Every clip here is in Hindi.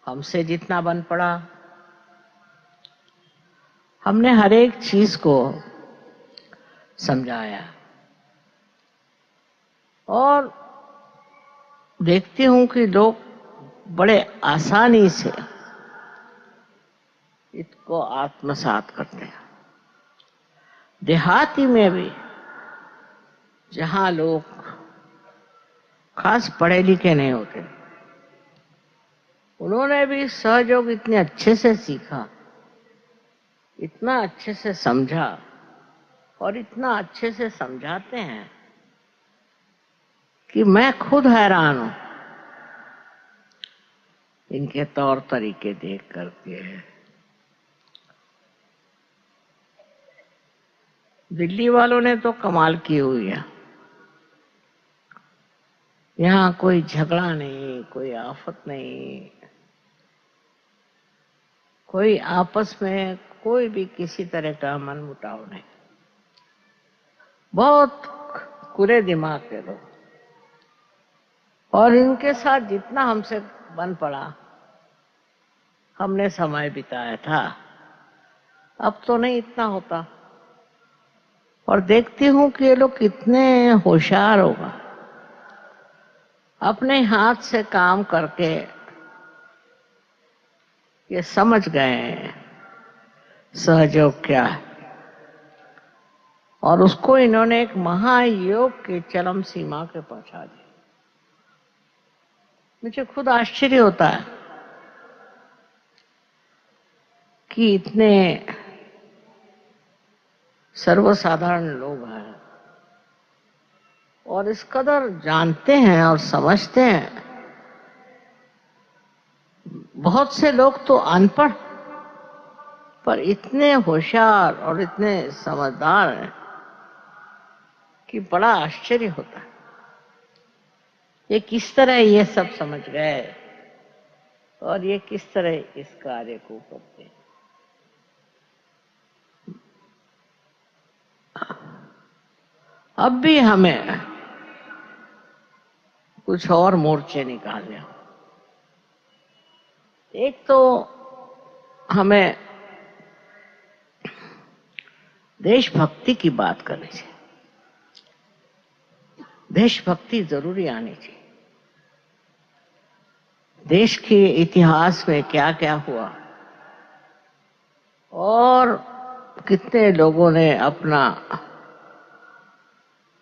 हमसे जितना बन पड़ा हमने हर एक चीज को समझाया। और देखती हूं कि लोग बड़े आसानी से इसको आत्मसात करते हैं। देहाती में भी जहां लोग खास पढ़े लिखे नहीं होते, उन्होंने भी सहयोग इतने अच्छे से सीखा, इतना अच्छे से समझा और इतना अच्छे से समझाते हैं कि मैं खुद हैरान हूं इनके तौर तरीके देख करके। दिल्ली वालों ने तो कमाल की हुई है। यहाँ कोई झगड़ा नहीं, कोई आफत नहीं, कोई आपस में कोई भी किसी तरह का मनमुटाव नहीं। बहुत खुले दिमाग के लोग, और इनके साथ जितना हमसे बन पड़ा हमने समय बिताया था, अब तो नहीं इतना होता। और देखती हूं कि ये लोग कितने होशियार होगा, अपने हाथ से काम करके ये समझ गए हैं सहयोग क्या है, और उसको इन्होंने एक महायोग की चरम सीमा के पहुंचा दिया। मुझे खुद आश्चर्य होता है कि इतने सर्वसाधारण लोग हैं और इस कदर जानते हैं और समझते हैं। बहुत से लोग तो अनपढ़ पर इतने होशियार और इतने समझदार हैं कि बड़ा आश्चर्य होता है। ये किस तरह ये सब समझ गए और ये किस तरह इस कार्य को करते हैं। अब भी हमें कुछ और मोर्चे निकालने हो। एक तो हमें देशभक्ति की बात करनी चाहिए। देशभक्ति जरूरी आनी चाहिए। देश के इतिहास में क्या क्या हुआ और कितने लोगों ने अपना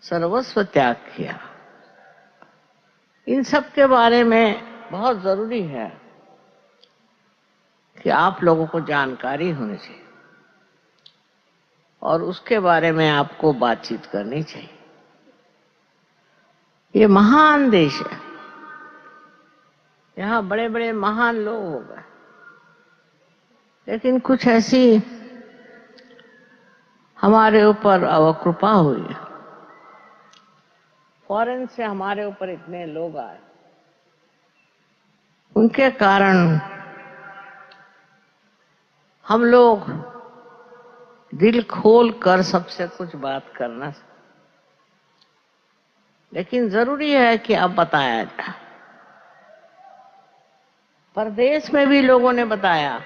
सर्वस्व त्याग किया, इन सब के बारे में बहुत जरूरी है कि आप लोगों को जानकारी होनी चाहिए और उसके बारे में आपको बातचीत करनी चाहिए। ये महान देश है, यहाँ बड़े बड़े महान लोग हो गए, लेकिन कुछ ऐसी हमारे ऊपर अवकृपा हुई है। फॉरेन से हमारे ऊपर इतने लोग आए, उनके कारण हम लोग दिल खोल कर सबसे कुछ बात करना, लेकिन जरूरी है कि अब बताया जाए। परदेश में भी लोगों ने बताया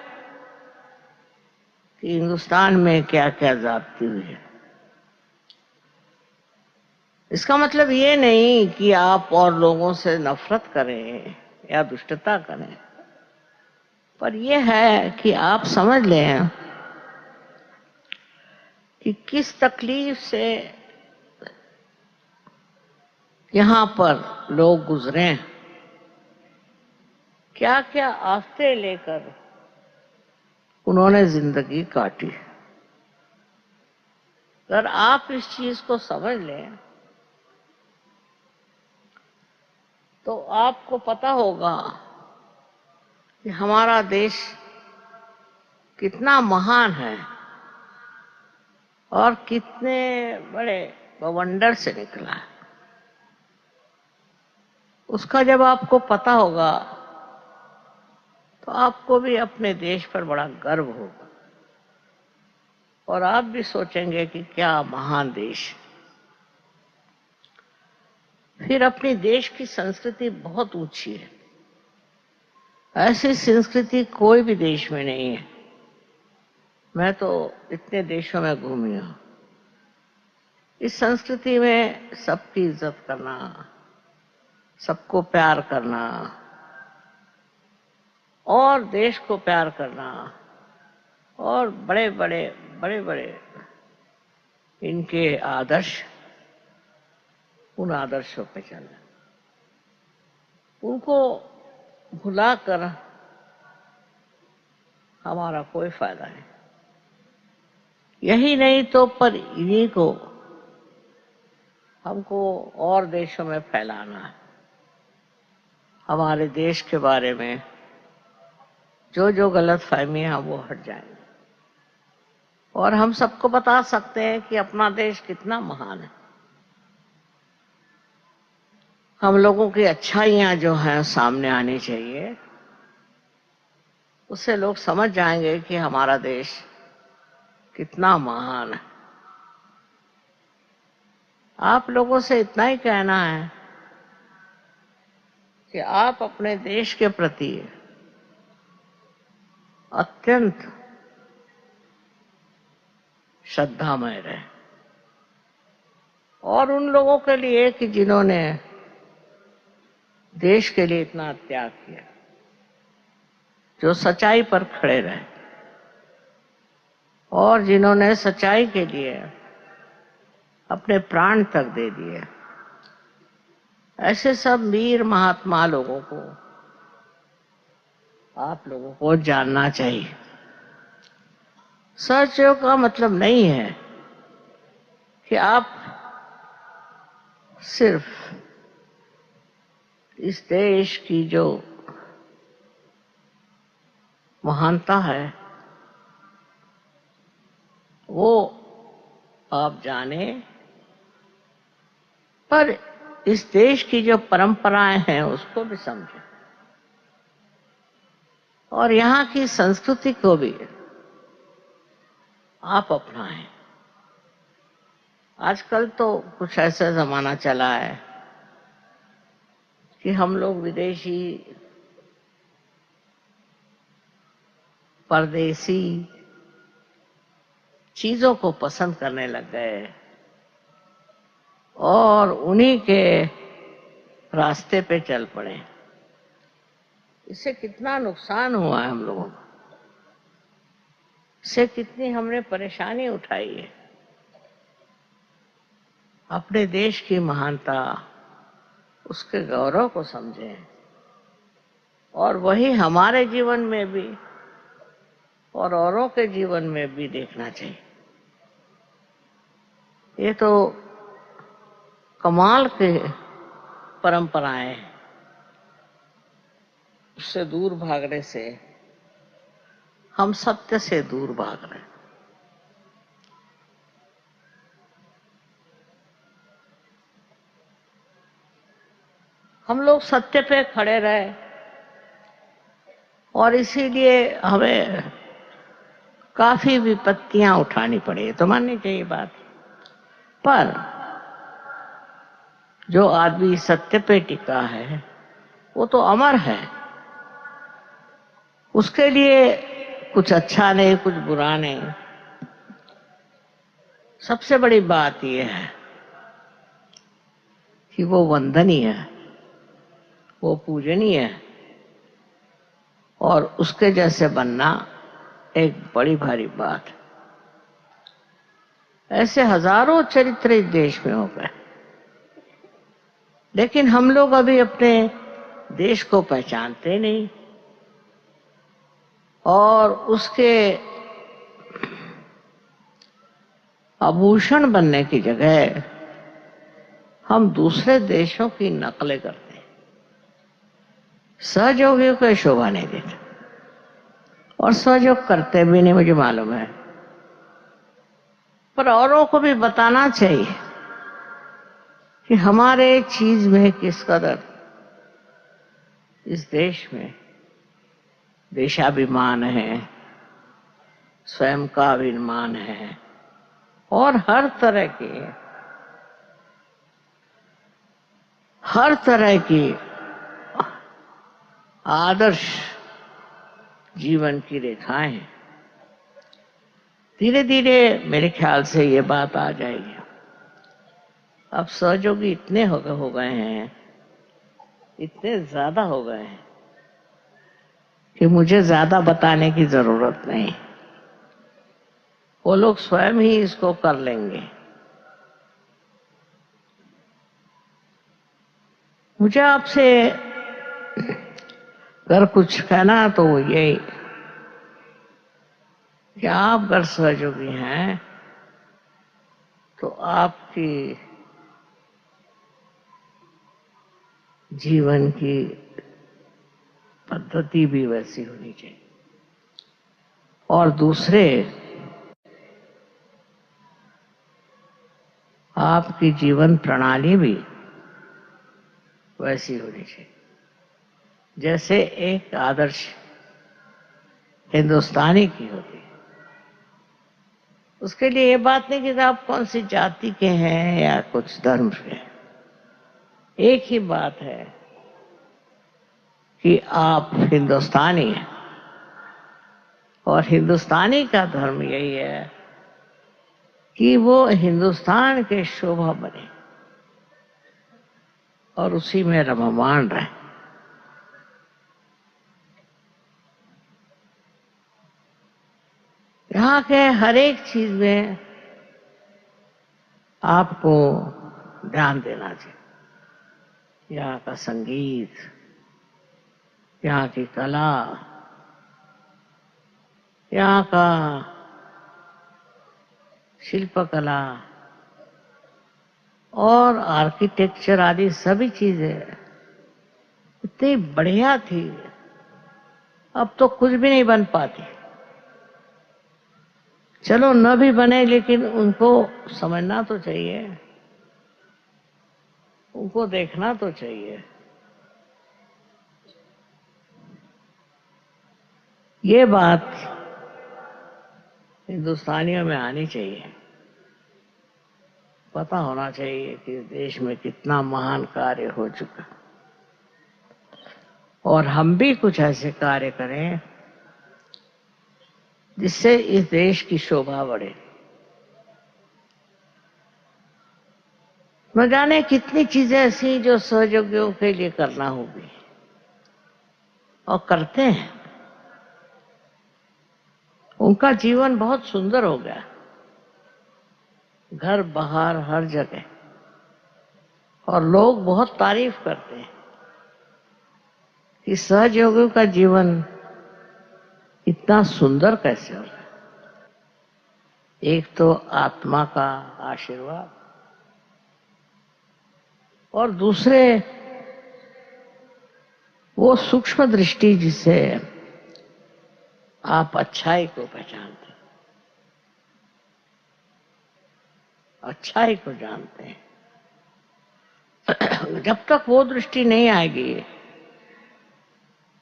कि हिंदुस्तान में क्या क्या ज्यादती हुई है। इसका मतलब ये नहीं कि आप और लोगों से नफरत करें या दुष्टता करें, पर यह है कि आप समझ लें कि किस तकलीफ से यहाँ पर लोग गुजरे हैं, क्या क्या आफतें लेकर उन्होंने जिंदगी काटी। अगर आप इस चीज को समझ लें तो आपको पता होगा कि हमारा देश कितना महान है और कितने बड़े बवंडर से निकला है। उसका जब आपको पता होगा तो आपको भी अपने देश पर बड़ा गर्व होगा और आप भी सोचेंगे कि क्या महान देश। फिर अपनी देश की संस्कृति बहुत ऊंची है। ऐसी संस्कृति कोई भी देश में नहीं है। मैं तो इतने देशों में घूमी हूं। इस संस्कृति में सबकी इज्जत करना, सबको प्यार करना और देश को प्यार करना और बड़े बड़े इनके आदर्श, उन आदर्शों पे चलना, उनको भुलाकर हमारा कोई फायदा नहीं। यही नहीं तो पर इन्हीं को हमको और देशों में फैलाना है। हमारे देश के बारे में जो जो गलत फहमियां वो हट जाएंगी और हम सबको बता सकते हैं कि अपना देश कितना महान है। हम लोगों की अच्छाइयां जो हैं सामने आनी चाहिए, उससे लोग समझ जाएंगे कि हमारा देश कितना महान है। आप लोगों से इतना ही कहना है कि आप अपने देश के प्रति अत्यंत श्रद्धामय रहे और उन लोगों के लिए कि जिन्होंने देश के लिए इतना त्याग किया, जो सच्चाई पर खड़े रहे और जिन्होंने सच्चाई के लिए अपने प्राण तक दे दिए, ऐसे सब वीर महात्मा लोगों को आप लोगों को जानना चाहिए। सहयोग का मतलब नहीं है कि आप सिर्फ इस देश की जो महानता है वो आप जाने, पर इस देश की जो परंपराएं हैं उसको भी समझें और यहाँ की संस्कृति को भी आप अपनाएं। आजकल तो कुछ ऐसा जमाना चला है कि हम लोग विदेशी, परदेसी चीजों को पसंद करने लग गए और उन्हीं के रास्ते पे चल पड़े। इससे कितना नुकसान हुआ है हम लोगों को, इससे कितनी हमने परेशानी उठाई है। अपने देश की महानता, उसके गौरव को समझें और वही हमारे जीवन में भी और औरों के जीवन में भी देखना चाहिए। ये तो कमाल के परंपराएं हैं, उससे दूर भागने से हम सत्य से दूर भाग रहे हैं। हम लोग सत्य पे खड़े रहे और इसीलिए हमें काफी विपत्तियां उठानी पड़ी, तो माननी चाहिए बात। पर जो आदमी सत्य पे टिका है वो तो अमर है, उसके लिए कुछ अच्छा नहीं, कुछ बुरा नहीं। सबसे बड़ी बात यह है कि वो वंदनीय है, वो पूजनीय है और उसके जैसे बनना एक बड़ी भारी बात है। ऐसे हजारों चरित्र इस देश में हो गए, लेकिन हम लोग अभी अपने देश को पहचानते नहीं और उसके आभूषण बनने की जगह हम दूसरे देशों की नकलें करते हैं। सहयोगियों को शोभा नहीं देता और सहयोग करते भी नहीं, मुझे मालूम है, पर औरों को भी बताना चाहिए कि हमारे चीज में किस कदर इस देश में देशाभिमान है, स्वयं का अभिमान है और हर तरह की आदर्श जीवन की रेखाएं हैं। धीरे धीरे मेरे ख्याल से ये बात आ जाएगी। अब सहयोगी इतने हो गए हैं, इतने ज्यादा हो गए हैं कि मुझे ज्यादा बताने की जरूरत नहीं। वो लोग स्वयं ही इसको कर लेंगे। मुझे आपसे अगर कुछ कहना तो यही कि आप अगर सहयोगी हैं तो आपकी जीवन की पद्धति भी वैसी होनी चाहिए और दूसरे आपकी जीवन प्रणाली भी वैसी होनी चाहिए जैसे एक आदर्श हिंदुस्तानी की होती है। उसके लिए ये बात नहीं कि आप कौन सी जाति के हैं या कुछ धर्म के हैं। एक ही बात है कि आप हिंदुस्तानी हैं और हिंदुस्तानी का धर्म यही है कि वो हिंदुस्तान के शोभा बने और उसी में रममाण रहे। यहाँ के हर एक चीज में आपको ध्यान देना चाहिए। यहाँ का संगीत, यहाँ की कला, यहाँ का शिल्पकला और आर्किटेक्चर आदि सभी चीजें इतनी बढ़िया थी, अब तो कुछ भी नहीं बन पाती। चलो न भी बने लेकिन उनको समझना तो चाहिए, उनको देखना तो चाहिए। ये बात हिंदुस्तानियों में आनी चाहिए। पता होना चाहिए कि देश में कितना महान कार्य हो चुका और हम भी कुछ ऐसे कार्य करें जिससे इस देश की शोभा बढ़े। न जाने कितनी चीजें ऐसी जो सहयोगियों के लिए करना होगी और करते हैं। उनका जीवन बहुत सुंदर हो गया, घर बाहर हर जगह, और लोग बहुत तारीफ करते हैं कि सहयोगियों का जीवन इतना सुंदर कैसे हो रहा है। एक तो आत्मा का आशीर्वाद और दूसरे वो सूक्ष्म दृष्टि जिससे आप अच्छाई को पहचानते हैं, अच्छाई को जानते हैं। जब तक वो दृष्टि नहीं आएगी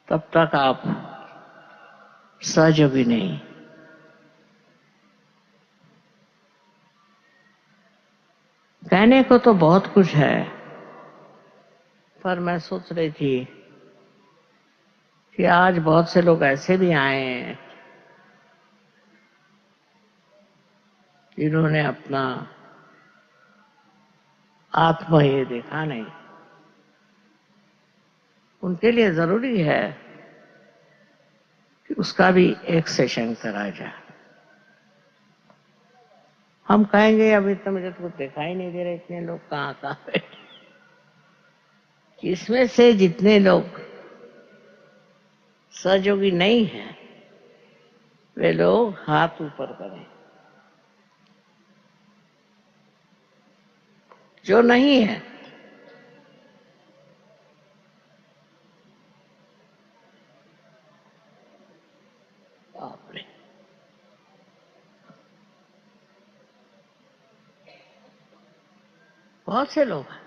तब तक आप सहयोगी नहीं। कहने को तो बहुत कुछ है, पर मैं सोच रही थी कि आज बहुत से लोग ऐसे भी आए हैं जिन्होंने अपना आत्मा ये देखा नहीं। उनके लिए जरूरी है कि उसका भी एक सेशन कराया जाए। हम कहेंगे अभी तो मुझे तो कुछ दिखाई नहीं दे रहे, इतने लोग कहाँ कहाँ बैठे। इसमें से जितने लोग सहयोगी नहीं हैं वे लोग हाथ ऊपर करें। जो नहीं है आपने बहुत से लोग हैं।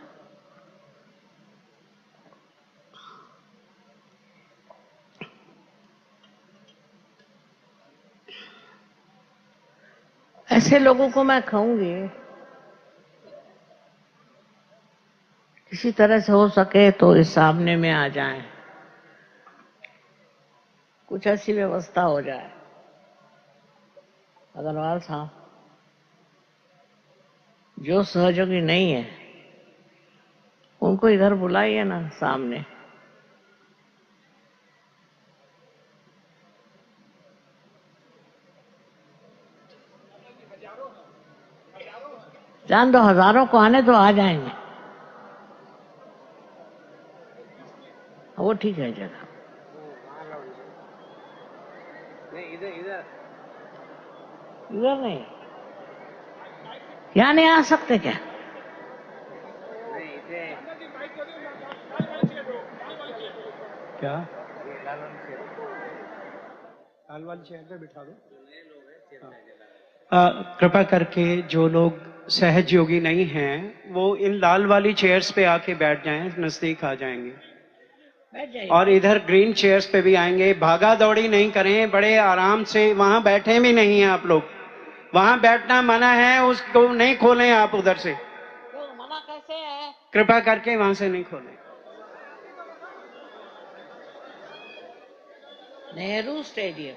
ऐसे लोगों को मैं कहूंगी किसी तरह से हो सके तो इस सामने में आ जाएं। कुछ ऐसी व्यवस्था हो जाए। अग्रवाल साहब जो सहयोगी नहीं है उनको इधर बुलाइए ना सामने। जान दो, हजारों को आने तो आ जाएंगे। वो ठीक है जगह। नहीं, इधर इधर इधर नहीं, यहाँ नहीं आ सकते क्या? क्या लाल वाली चेयर पे बिठा दो। कृपा करके जो लोग सहयोगी नहीं हैं वो इन लाल वाली चेयर्स पे आके बैठ जाएं, नजदीक आ जाएंगे। बैठ जाइए। और इधर ग्रीन चेयर्स पे भी आएंगे। भागा दौड़ी नहीं करें, बड़े आराम से। वहां बैठे भी नहीं हैं आप लोग, वहां बैठना मना है, उसको नहीं खोलें आप उधर से। तो मना कैसे है? कृपा करके वहां से नहीं खोलें। नेहरू स्टेडियम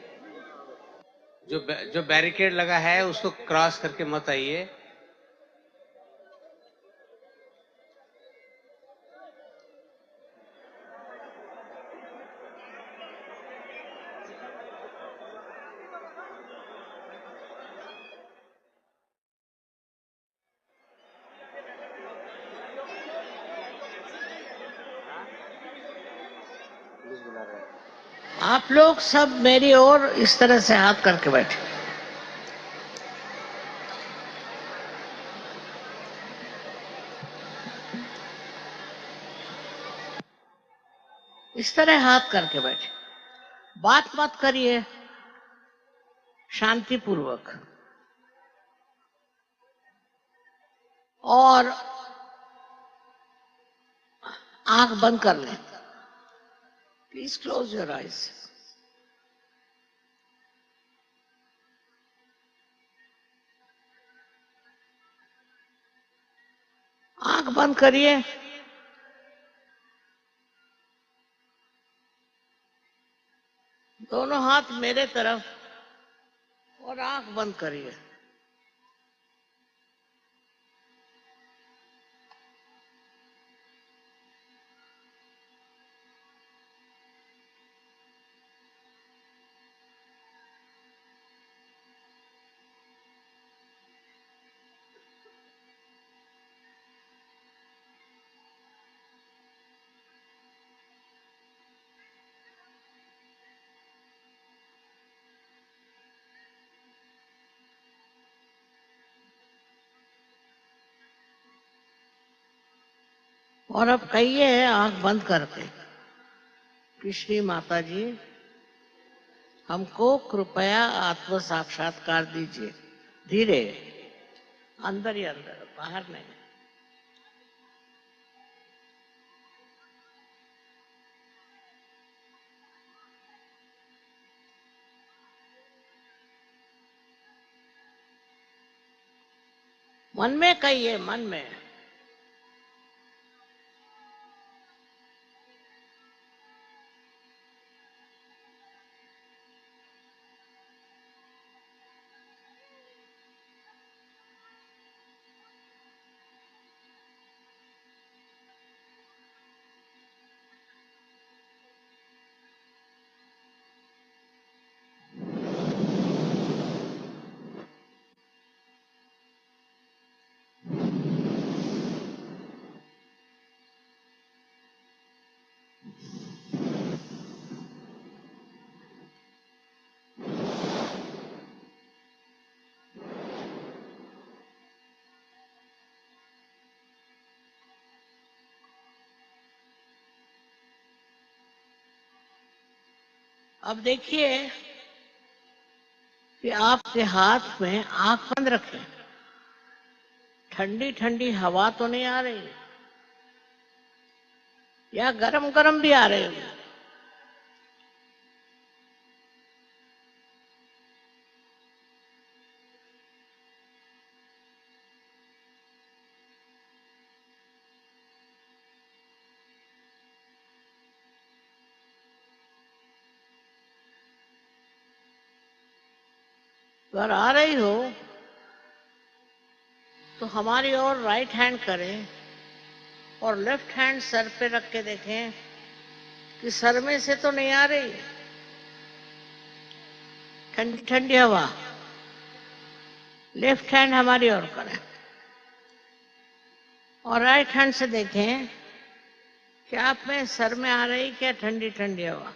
जो बैरिकेड लगा है उसको क्रॉस करके मत आइए। आप लोग सब मेरी ओर इस तरह से हाथ करके बैठे। इस तरह हाथ करके बैठे, बात मत करिए, शांतिपूर्वक। और आंख बंद कर लें। Please close your eyes. आंख बंद करिए। दोनों हाथ मेरे तरफ और आंख बंद करिए। और अब कहिए आंख बंद करके कि श्री माता जी हमको कृपया आत्म साक्षात्कार दीजिए। धीरे, अंदर ही अंदर, बाहर नहीं। मन में कहिए, मन में। अब देखिए कि आपके हाथ में आंख बंद रखें। ठंडी ठंडी हवा तो नहीं आ रही, या गरम गरम भी आ रही है? अगर आ रही हो तो हमारी ओर राइट हैंड करें और लेफ्ट हैंड सर पे रख के देखें कि सर में से तो नहीं आ रही ठंडी ठंडी हवा। लेफ्ट हैंड हमारी ओर करें और राइट हैंड से देखें कि आप में सर में आ रही क्या ठंडी ठंडी हवा।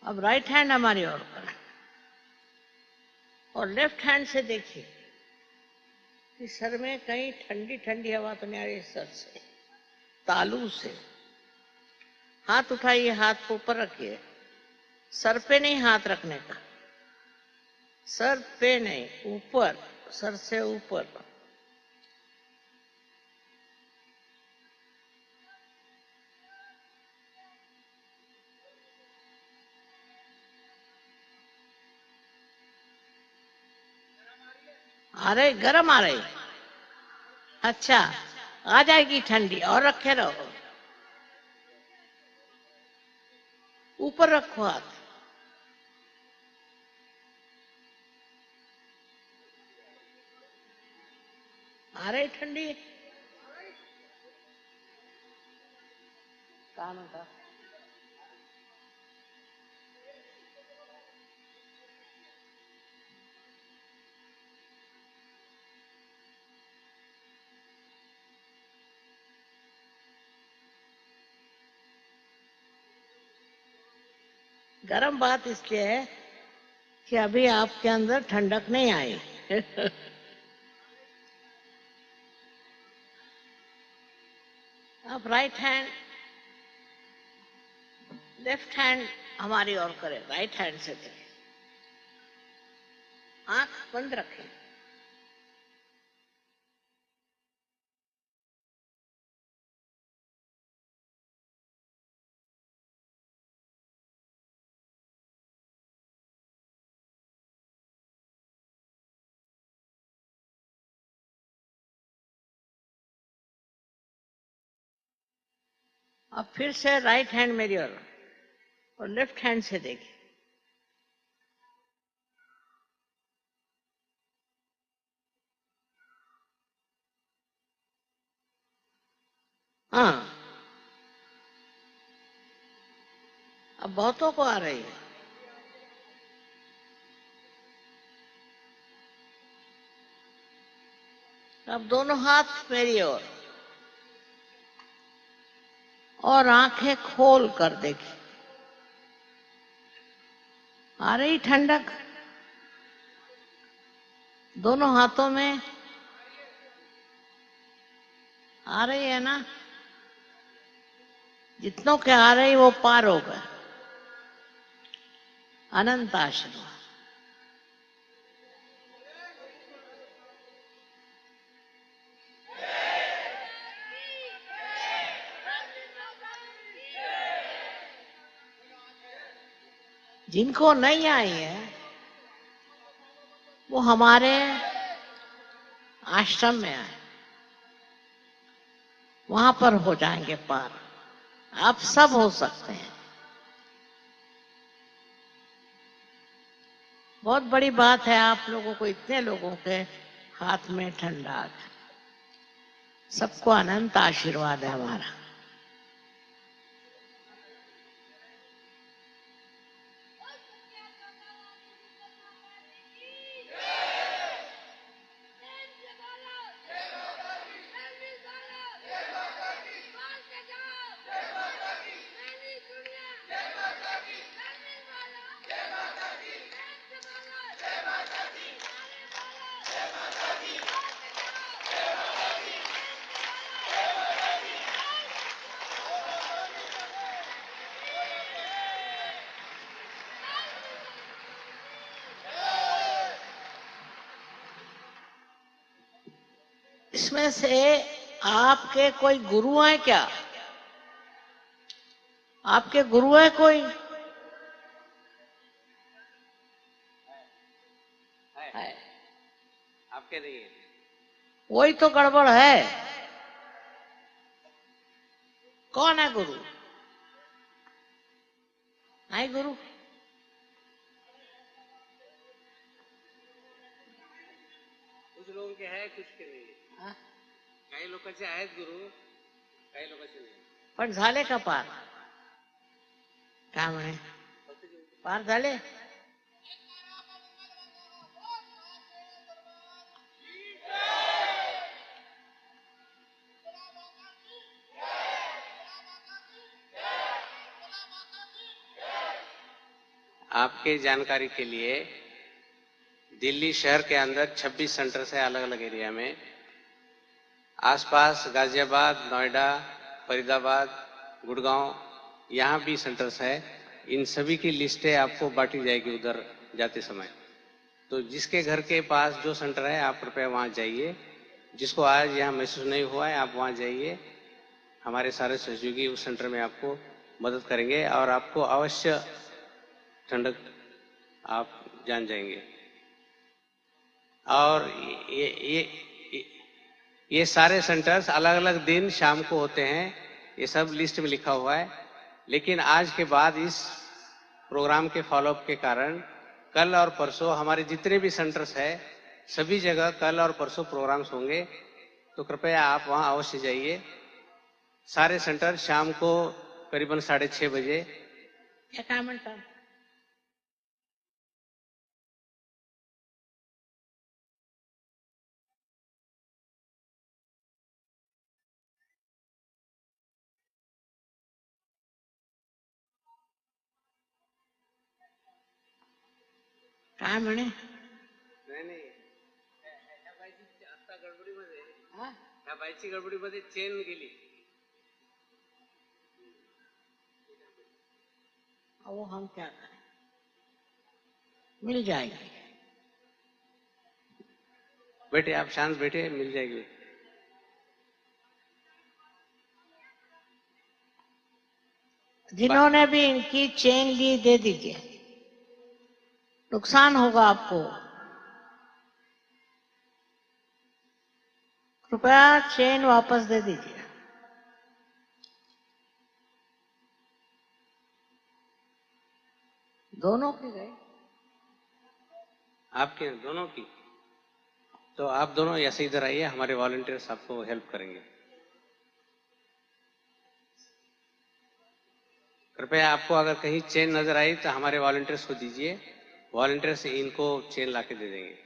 अब राइट हैंड हमारी ओर करें और लेफ्ट हैंड से देखिए कि सर में कहीं ठंडी ठंडी हवा तो नहीं आ रही। सर से तालू से हाथ उठाइए, हाथ को ऊपर रखिए। सर पे नहीं हाथ रखने का, सर पे नहीं, ऊपर, सर से ऊपर। आ रही गर्म आ रही, अच्छा आ जाएगी ठंडी। और रखे रहो, ऊपर रखो हाथ। आ रही ठंडी, काम होता गर्म बात इसलिए है कि अभी आपके अंदर ठंडक नहीं आई। आप राइट हैंड लेफ्ट हैंड हमारी ओर करें, राइट हैंड से करें। आंख बंद रखें। अब फिर से राइट हैंड मेरी ओर और लेफ्ट हैंड से देखिए। हाँ, अब बहुतों को आ रही है। अब दोनों हाथ मेरी ओर और आंखें खोल कर देखिए। आ रही ठंडक दोनों हाथों में, आ रही है ना? जितनों के आ रही वो पार हो गए। अनंत आशीर्वाद। जिनको नहीं आई है वो हमारे आश्रम में आए, वहां पर हो जाएंगे पार। आप सब हो सकते हैं। बहुत बड़ी बात है आप लोगों को, इतने लोगों के हाथ में ठंडा आ गया। सबको अनंत आशीर्वाद है हमारा। इसमें से आपके कोई गुरु हैं क्या? आपके गुरु है कोई? है। आपके नहीं है। वही तो गड़बड़ है। कौन है गुरु? है गुरु? कुछ लोगों के है, कुछ के नाही. काही लोकांचे आहेत गुरु, काही लोकांचे नाही. पण झाले का पार? काय म्हणे? पार झाले? आपके जानकारी के लिए दिल्ली शहर के अंदर 26 सेंटर्स है अलग अलग एरिया में. आसपास गाजियाबाद, नोएडा, फरीदाबाद, गुड़गांव, यहाँ भी सेंटर्स है. इन सभी की लिस्टें आपको बांटी जाएगी उधर जाते समय. तो जिसके घर के पास जो सेंटर है आप कृपया वहाँ जाइए. जिसको आज यहाँ महसूस नहीं हुआ है आप वहाँ जाइए. हमारे सारे सहयोगी उस सेंटर में आपको मदद करेंगे और आपको अवश्य ठंडक आप जान जाएंगे. और ये सारे सेंटर्स अलग अलग दिन शाम को होते हैं. ये सब लिस्ट में लिखा हुआ है. लेकिन आज के बाद इस प्रोग्राम के फॉलोअप के कारण कल और परसों हमारे जितने भी सेंटर्स है सभी जगह कल और परसों प्रोग्राम्स होंगे. तो कृपया आप वहां अवश्य जाइए. सारे सेंटर शाम को करीबन 6:30 बजे. काय म्हणतात? काय म्हणे? नाही नाही ह्या बाईची आता गडबडीमध्ये ह्या बाईची गडबडीमध्ये चेन गेली. वो हम क्या करें? मिल जाएगी. बेटे आप शांत बैठे, मिल जाएगी. जिन्होंने भी इनकी चेन ली दे दीजिए. नुकसान होगा आपको. कृपया चेन वापस दे दीजिए. दोनों की गए? आपके दोनों की. तो आप दोनों ऐसे इधर आइए, हमारे वॉलंटियर्स आपको हेल्प करेंगे. कृपया आपको अगर कहीं चेन नजर आई तो हमारे वॉलंटियर्स को दीजिए. वॉलंटियर्स इनको चेन लाके दे देंगे.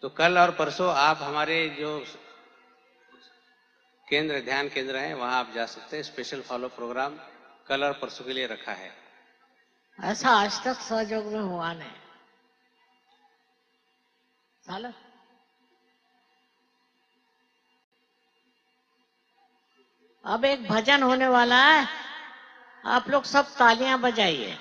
तो कल और परसों आप हमारे जो केंद्र ध्यान केंद्र हैं वहां आप जा सकते हैं. स्पेशल फॉलो प्रोग्राम कल और परसों के लिए रखा है. ऐसा आज तक सहयोग में हुआ नहीं. झालं? अब एक भजन होने वाला है. आप लोग सब तालियां बजाइए.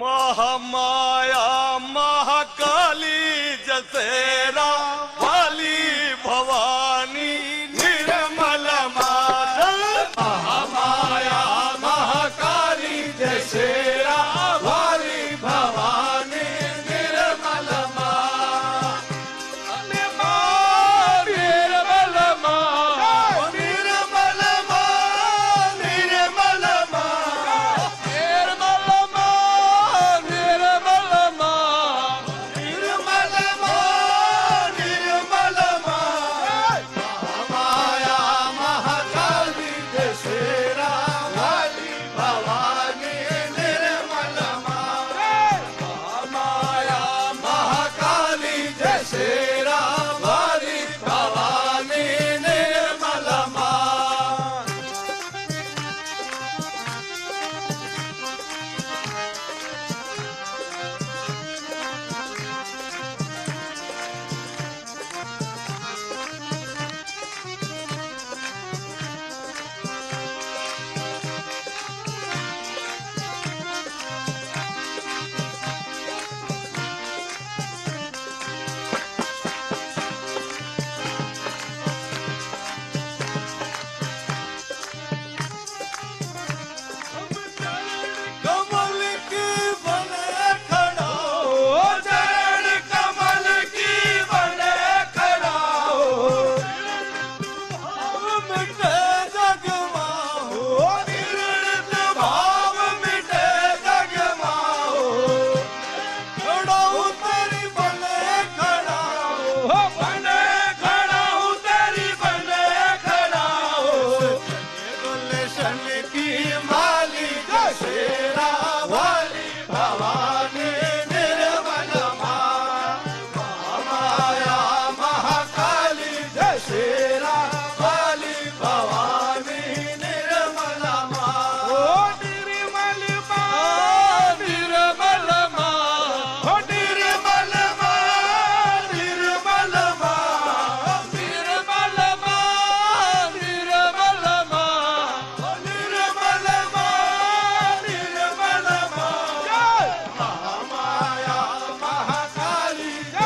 महामाया महाकाली जसेरा वाली भवानी निर्मल माता. महामाया महाकाली जसेरा वाली भवानी निर्मल माता. निर्मल माता, निर्मल माता, निर्मल माता, निर्मल माता, निर्मल माता, निर्मल माता,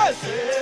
जैसे